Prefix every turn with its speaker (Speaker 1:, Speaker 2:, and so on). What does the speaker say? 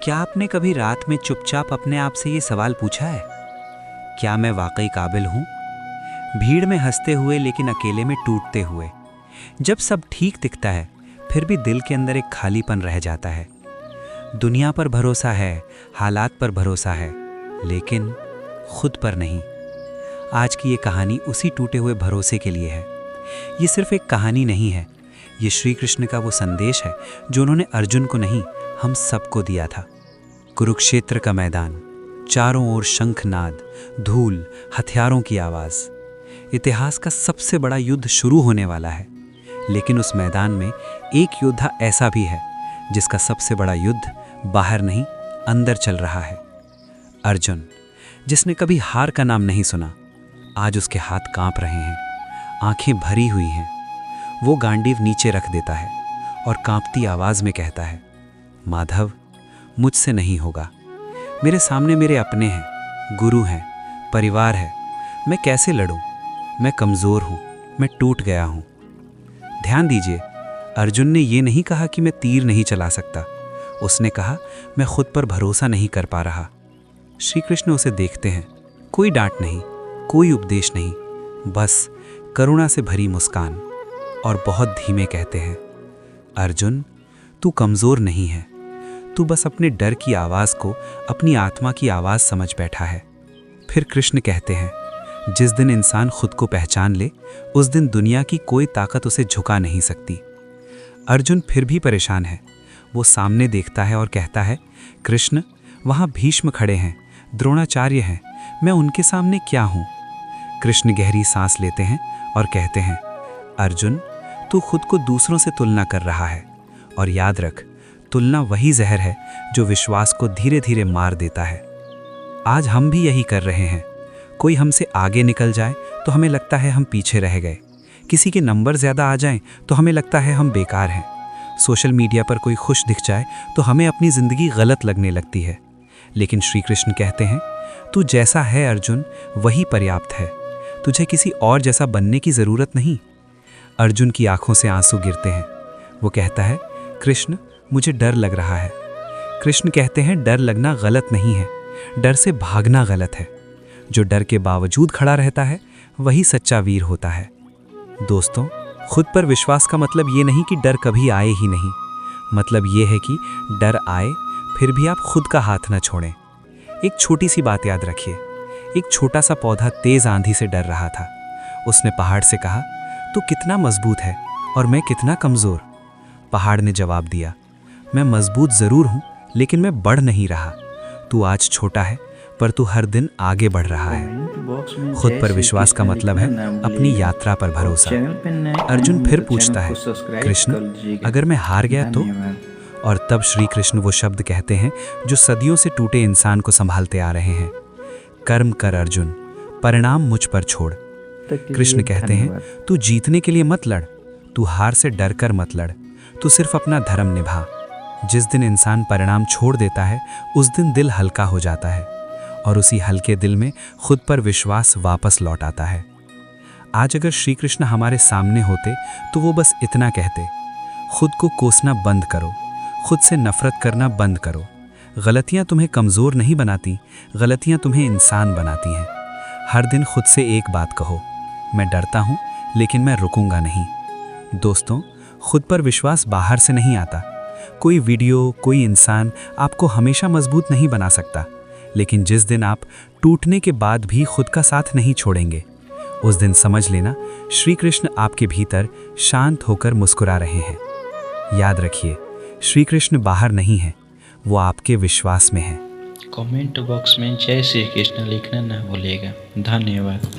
Speaker 1: क्या आपने कभी रात में चुपचाप अपने आप से ये सवाल पूछा है, क्या मैं वाकई काबिल हूँ? भीड़ में हंसते हुए लेकिन अकेले में टूटते हुए। जब सब ठीक दिखता है फिर भी दिल के अंदर एक खालीपन रह जाता है। दुनिया पर भरोसा है, हालात पर भरोसा है, लेकिन खुद पर नहीं। आज की ये कहानी उसी टूटे हुए भरोसे के लिए है। ये सिर्फ एक कहानी नहीं है, ये श्री कृष्ण का वो संदेश है जो उन्होंने अर्जुन को नहीं, हम सबको दिया था। कुरुक्षेत्र का मैदान, चारों ओर शंखनाद, धूल, हथियारों की आवाज़। इतिहास का सबसे बड़ा युद्ध शुरू होने वाला है, लेकिन उस मैदान में एक योद्धा ऐसा भी है जिसका सबसे बड़ा युद्ध बाहर नहीं, अंदर चल रहा है। अर्जुन, जिसने कभी हार का नाम नहीं सुना, आज उसके हाथ कांप रहे हैं, आंखें भरी हुई हैं। वो गांडीव नीचे रख देता है और कांपती आवाज़ में कहता है, माधव, मुझसे नहीं होगा। मेरे सामने मेरे अपने हैं, गुरु हैं, परिवार है। मैं कैसे लड़ूं? मैं कमज़ोर हूं, मैं टूट गया हूं। ध्यान दीजिए, अर्जुन ने ये नहीं कहा कि मैं तीर नहीं चला सकता। उसने कहा, मैं खुद पर भरोसा नहीं कर पा रहा। श्री कृष्ण उसे देखते हैं, कोई डांट नहीं, कोई उपदेश नहीं, बस करुणा से भरी मुस्कान, और बहुत धीमे कहते हैं, अर्जुन, तू कमज़ोर नहीं है। तू बस अपने डर की आवाज़ को अपनी आत्मा की आवाज़ समझ बैठा है। फिर कृष्ण कहते हैं, जिस दिन इंसान खुद को पहचान ले, उस दिन दुनिया की कोई ताकत उसे झुका नहीं सकती। अर्जुन फिर भी परेशान है। वो सामने देखता है और कहता है, कृष्ण, वहाँ भीष्म खड़े हैं, द्रोणाचार्य हैं, मैं उनके सामने क्या हूँ? कृष्ण गहरी सांस लेते हैं और कहते हैं, अर्जुन, तू खुद को दूसरों से तुलना कर रहा है, और याद रख, तुलना वही जहर है जो विश्वास को धीरे धीरे मार देता है। आज हम भी यही कर रहे हैं। कोई हमसे आगे निकल जाए तो हमें लगता है हम पीछे रह गए। किसी के नंबर ज़्यादा आ जाएं तो हमें लगता है हम बेकार हैं। सोशल मीडिया पर कोई खुश दिख जाए तो हमें अपनी ज़िंदगी गलत लगने लगती है। लेकिन श्री कृष्ण कहते हैं, तू जैसा है अर्जुन, वही पर्याप्त है। तुझे किसी और जैसा बनने की ज़रूरत नहीं। अर्जुन की आंखों से आंसू गिरते हैं। वो कहता है, कृष्ण, मुझे डर लग रहा है। कृष्ण कहते हैं, डर लगना गलत नहीं है, डर से भागना गलत है। जो डर के बावजूद खड़ा रहता है वही सच्चा वीर होता है। दोस्तों, खुद पर विश्वास का मतलब ये नहीं कि डर कभी आए ही नहीं। मतलब ये है कि डर आए फिर भी आप खुद का हाथ न छोड़ें। एक छोटी सी बात याद रखिए, एक छोटा सा पौधा तेज़ आंधी से डर रहा था। उसने पहाड़ से कहा, तू कितना मजबूत है और मैं कितना कमज़ोर। पहाड़ ने जवाब दिया, मैं मजबूत ज़रूर हूँ, लेकिन मैं बढ़ नहीं रहा। तू आज छोटा है पर तू हर दिन आगे बढ़ रहा है। खुद पर विश्वास का मतलब है अपनी यात्रा पर भरोसा। अर्जुन फिर पूछता है, कृष्ण, अगर मैं हार गया तो? और तब श्री कृष्ण वो शब्द कहते हैं जो सदियों से टूटे इंसान को संभालते आ रहे हैं, कर्म कर अर्जुन, परिणाम मुझ पर छोड़। कृष्ण कहते हैं, तू जीतने के लिए मत लड़, तू हार से डर कर मत लड़, तू सिर्फ अपना धर्म निभा। जिस दिन इंसान परिणाम छोड़ देता है उस दिन दिल हल्का हो जाता है, और उसी हल्के दिल में खुद पर विश्वास वापस लौट आता है। आज अगर श्री कृष्ण हमारे सामने होते तो वो बस इतना कहते, खुद को कोसना बंद करो, खुद से नफरत करना बंद करो। गलतियाँ तुम्हें कमज़ोर नहीं बनाती, गलतियाँ तुम्हें इंसान बनाती हैं। हर दिन खुद से एक बात कहो, मैं डरता हूँ लेकिन मैं रुकूंगा नहीं। दोस्तों, खुद पर विश्वास बाहर से नहीं आता। कोई वीडियो, कोई इंसान आपको हमेशा मजबूत नहीं बना सकता, लेकिन जिस दिन आप टूटने के बाद भी खुद का साथ नहीं छोड़ेंगे, उस दिन समझ लेना श्री कृष्ण आपके भीतर शांत होकर मुस्कुरा रहे हैं। याद रखिए, श्री कृष्ण बाहर नहीं है, वो आपके विश्वास में है।
Speaker 2: कमेंट बॉक्स में जय श्री कृष्ण लिखना ना भूलिएगा। धन्यवाद।